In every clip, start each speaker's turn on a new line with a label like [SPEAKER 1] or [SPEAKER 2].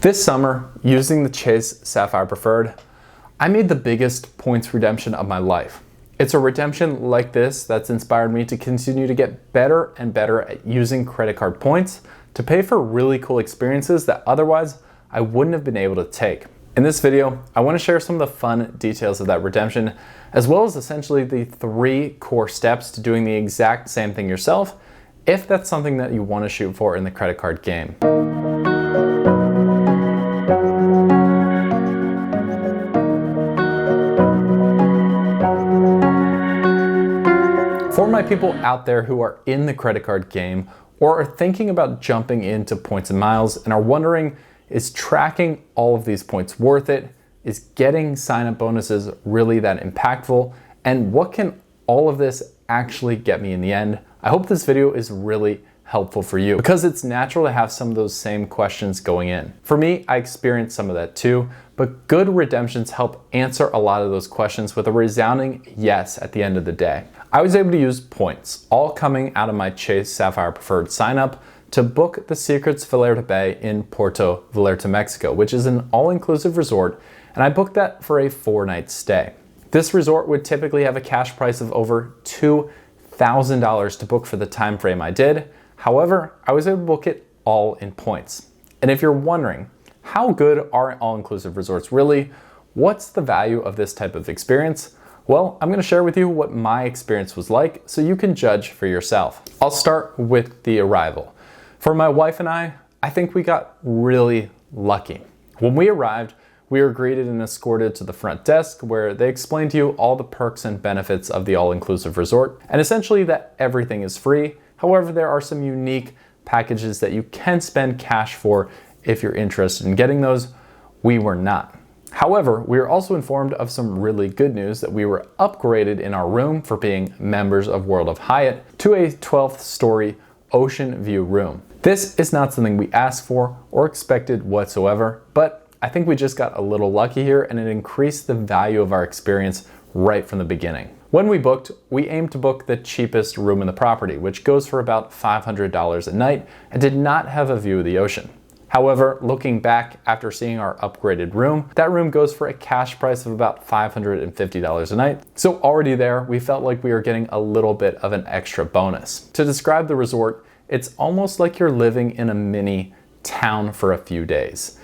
[SPEAKER 1] This summer, using the Chase Sapphire Preferred, I made the biggest points redemption of my life. It's a redemption like this that's inspired me to continue to get better and better at using credit card points to pay for really cool experiences that otherwise I wouldn't have been able to take. In this video, I want to share some of the fun details of that redemption, as well as essentially the 3 core steps to doing the exact same thing yourself, if that's something that you want to shoot for in the credit card game. For my people out there who are in the credit card game or are thinking about jumping into points and miles and are wondering, is tracking all of these points worth it? Is getting sign-up bonuses really that impactful? And what can all of this actually get me in the end? I hope this video is really helpful for you because it's natural to have some of those same questions going in. For me, I experienced some of that too, but good redemptions help answer a lot of those questions with a resounding yes at the end of the day. I was able to use points, all coming out of my Chase Sapphire Preferred sign up, to book the Secrets Vallarta Bay in Puerto Vallarta, Mexico, which is an all-inclusive resort, and I booked that for a 4-night stay. This resort would typically have a cash price of over $2,000 to book for the time frame I did. However, I was able to book it all in points. And if you're wondering, how good are all-inclusive resorts really? What's the value of this type of experience? Well, I'm going to share with you what my experience was like so you can judge for yourself. I'll start with the arrival. For my wife and I think we got really lucky. When we arrived, we were greeted and escorted to the front desk where they explained to you all the perks and benefits of the all-inclusive resort, and essentially that everything is free. However, there are some unique packages that you can spend cash for if you're interested in getting those. We were not. However, we were also informed of some really good news that we were upgraded in our room for being members of World of Hyatt to a 12th story ocean view room. This is not something we asked for or expected whatsoever, but I think we just got a little lucky here and it increased the value of our experience right from the beginning. When we booked, we aimed to book the cheapest room in the property, which goes for about $500 a night and did not have a view of the ocean. However, looking back after seeing our upgraded room, that room goes for a cash price of about $550 a night. So already there, we felt like we were getting a little bit of an extra bonus. To describe the resort, it's almost like you're living in a mini town for a few days.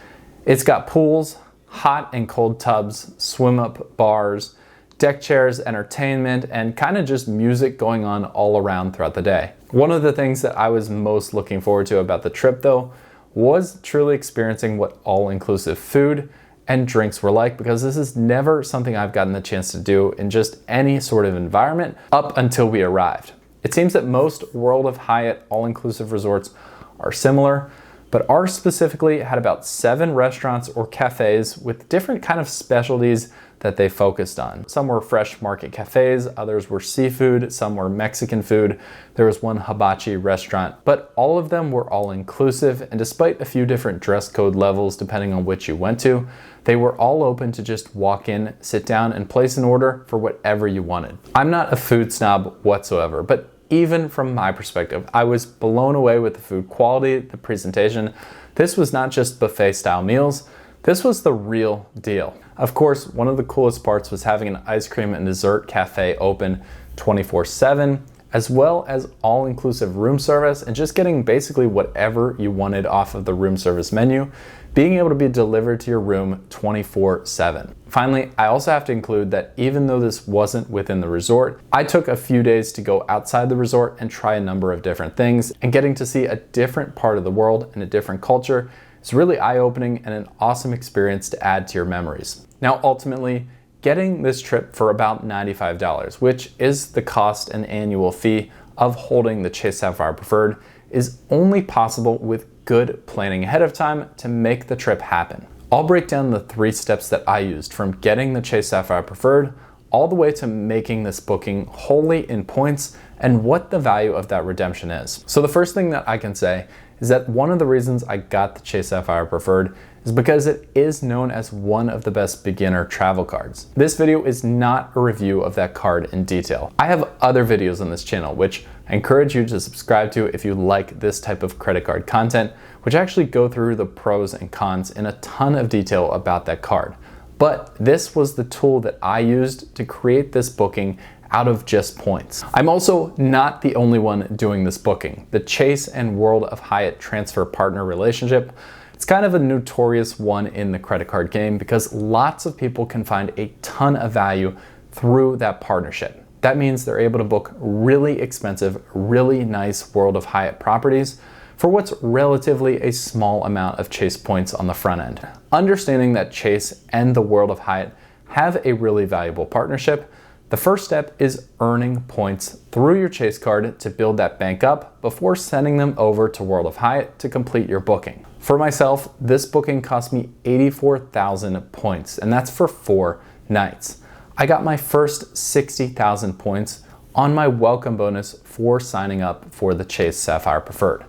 [SPEAKER 1] It's got pools, hot and cold tubs, swim-up bars, deck chairs, entertainment, and kind of just music going on all around throughout the day. One of the things that I was most looking forward to about the trip though was truly experiencing what all-inclusive food and drinks were like, because this is never something I've gotten the chance to do in just any sort of environment up until we arrived. It seems that most World of Hyatt all-inclusive resorts are similar, but ours specifically had about 7 restaurants or cafes with different kind of specialties that they focused on. Some were fresh market cafes, others were seafood, some were Mexican food. There was one hibachi restaurant, but all of them were all inclusive, and despite a few different dress code levels depending on which you went to, they were all open to just walk in, sit down, and place an order for whatever you wanted. I'm not a food snob whatsoever, but even from my perspective, I was blown away with the food quality, the presentation. This was not just buffet style meals, this was the real deal. Of course, one of the coolest parts was having an ice cream and dessert cafe open 24/7, as well as all-inclusive room service and just getting basically whatever you wanted off of the room service menu, being able to be delivered to your room 24/7. Finally, I also have to include that even though this wasn't within the resort, I took a few days to go outside the resort and try a number of different things, and getting to see a different part of the world and a different culture is really eye-opening and an awesome experience to add to your memories. Now, ultimately, getting this trip for about $95, which is the cost and annual fee of holding the Chase Sapphire Preferred, is only possible with good planning ahead of time to make the trip happen. I'll break down the 3 steps that I used from getting the Chase Sapphire Preferred all the way to making this booking wholly in points and what the value of that redemption is. So the first thing that I can say is that one of the reasons I got the Chase Sapphire Preferred is because it is known as one of the best beginner travel cards. This video is not a review of that card in detail. I have other videos on this channel, which I encourage you to subscribe to if you like this type of credit card content, which actually go through the pros and cons in a ton of detail about that card. But this was the tool that I used to create this booking out of just points. I'm also not the only one doing this booking. The Chase and World of Hyatt transfer partner relationship, it's kind of a notorious one in the credit card game because lots of people can find a ton of value through that partnership. That means they're able to book really expensive, really nice World of Hyatt properties for what's relatively a small amount of Chase points on the front end. Understanding that Chase and the World of Hyatt have a really valuable partnership, the first step is earning points through your Chase card to build that bank up before sending them over to World of Hyatt to complete your booking. For myself, this booking cost me 84,000 points, and that's for 4 nights. I got my first 60,000 points on my welcome bonus for signing up for the Chase Sapphire Preferred.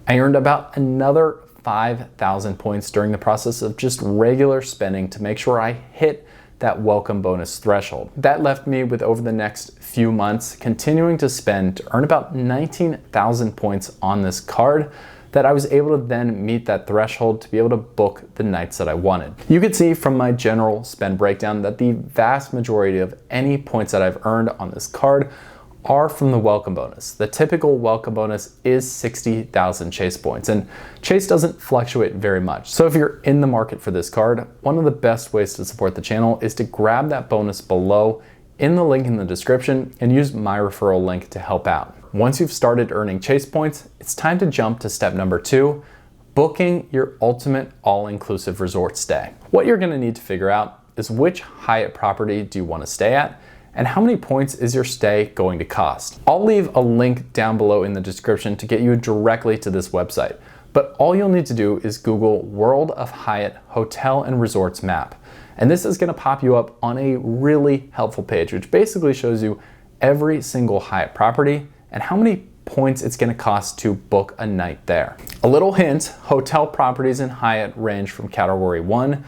[SPEAKER 1] I earned about another 5,000 points during the process of just regular spending to make sure I hit that welcome bonus threshold. That left me with, over the next few months, continuing to spend to earn about 19,000 points on this card that I was able to then meet that threshold to be able to book the nights that I wanted. You could see from my general spend breakdown that the vast majority of any points that I've earned on this card are from the welcome bonus. The typical welcome bonus is 60,000 Chase points, and Chase doesn't fluctuate very much. So if you're in the market for this card, one of the best ways to support the channel is to grab that bonus below in the link in the description and use my referral link to help out. Once you've started earning Chase points, it's time to jump to step number 2, booking your ultimate all-inclusive resort stay. What you're gonna need to figure out is which Hyatt property do you wanna stay at, and how many points is your stay going to cost. I'll leave a link down below in the description to get you directly to this website, but all you'll need to do is Google World of Hyatt Hotel and Resorts map. And this is gonna pop you up on a really helpful page, which basically shows you every single Hyatt property and how many points it's gonna cost to book a night there. A little hint, hotel properties in Hyatt range from category 1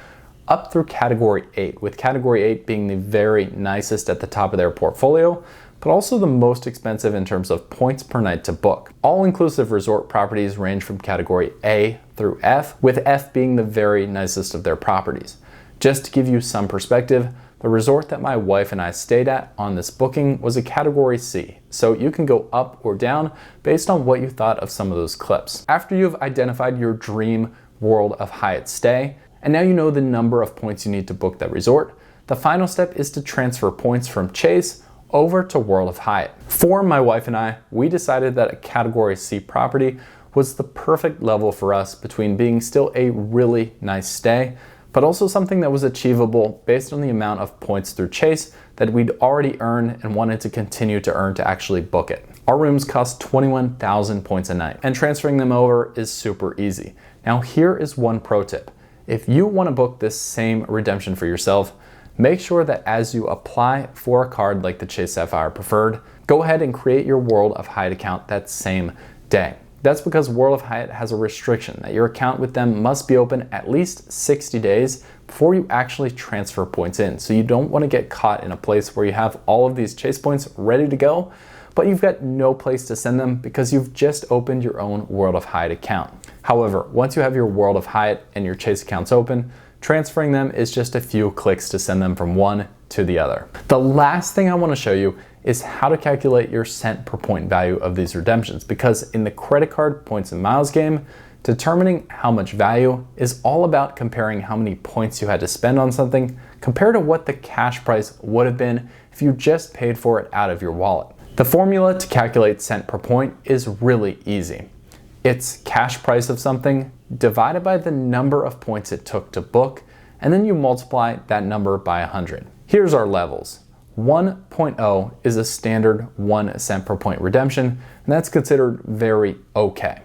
[SPEAKER 1] up through category 8, with category 8 being the very nicest at the top of their portfolio, but also the most expensive in terms of points per night to book. All-inclusive resort properties range from category A through F, with F being the very nicest of their properties. Just to give you some perspective, the resort that my wife and I stayed at on this booking was a category C, so you can go up or down based on what you thought of some of those clips. After you've identified your dream World of Hyatt stay, and now you know the number of points you need to book that resort, the final step is to transfer points from Chase over to World of Hyatt. For my wife and I, we decided that a category C property was the perfect level for us between being still a really nice stay, but also something that was achievable based on the amount of points through Chase that we'd already earned and wanted to continue to earn to actually book it. Our rooms cost 21,000 points a night, and transferring them over is super easy. Now here is one pro tip. If you want to book this same redemption for yourself, make sure that as you apply for a card like the Chase Sapphire Preferred, go ahead and create your World of Hyatt account that same day. That's because World of Hyatt has a restriction that your account with them must be open at least 60 days before you actually transfer points in. So you don't want to get caught in a place where you have all of these Chase points ready to go, but you've got no place to send them because you've just opened your own World of Hyatt account. However, once you have your World of Hyatt and your Chase accounts open, transferring them is just a few clicks to send them from one to the other. The last thing I want to show you is how to calculate your cent per point value of these redemptions, because in the credit card points and miles game, determining how much value is all about comparing how many points you had to spend on something compared to what the cash price would have been if you just paid for it out of your wallet. The formula to calculate cent per point is really easy. It's cash price of something divided by the number of points it took to book, and then you multiply that number by 100. Here's our levels. 1.0 is a standard 1 cent per point redemption, and that's considered very okay.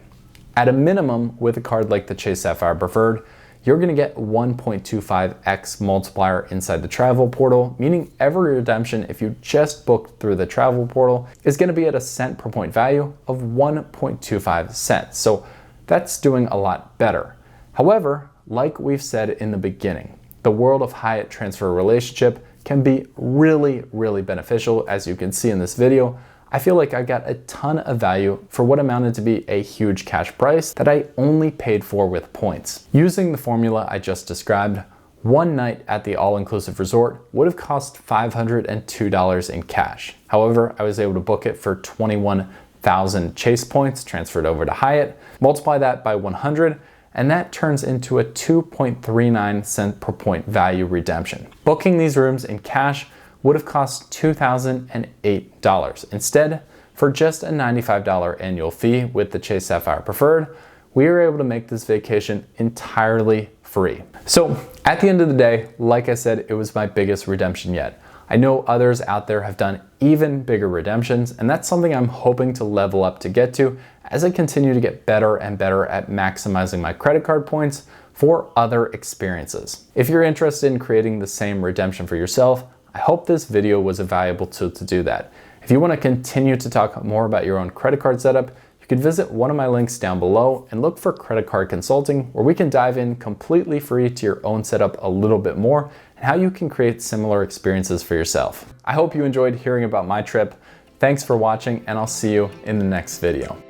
[SPEAKER 1] At a minimum, with a card like the Chase Sapphire Preferred, you're gonna get 1.25x multiplier inside the travel portal, meaning every redemption, if you just booked through the travel portal, is gonna be at a cent per point value of 1.25 cents. So that's doing a lot better. However, like we've said in the beginning, the World of Hyatt transfer relationship can be really, really beneficial. As you can see in this video, I feel like I got a ton of value for what amounted to be a huge cash price that I only paid for with points. Using the formula I just described, one night at the all-inclusive resort would have cost $502 in cash. However, I was able to book it for 21,000 Chase points transferred over to Hyatt, multiply that by 100, and that turns into a 2.39 cent per point value redemption. Booking these rooms in cash would have cost $2,008. Instead, for just a $95 annual fee with the Chase Sapphire Preferred, we were able to make this vacation entirely free. So at the end of the day, like I said, it was my biggest redemption yet. I know others out there have done even bigger redemptions, and that's something I'm hoping to level up to get to as I continue to get better and better at maximizing my credit card points for other experiences. If you're interested in creating the same redemption for yourself, I hope this video was a valuable tool to do that. If you want to continue to talk more about your own credit card setup, you can visit one of my links down below and look for credit card consulting, where we can dive in completely free to your own setup a little bit more and how you can create similar experiences for yourself. I hope you enjoyed hearing about my trip. Thanks for watching, and I'll see you in the next video.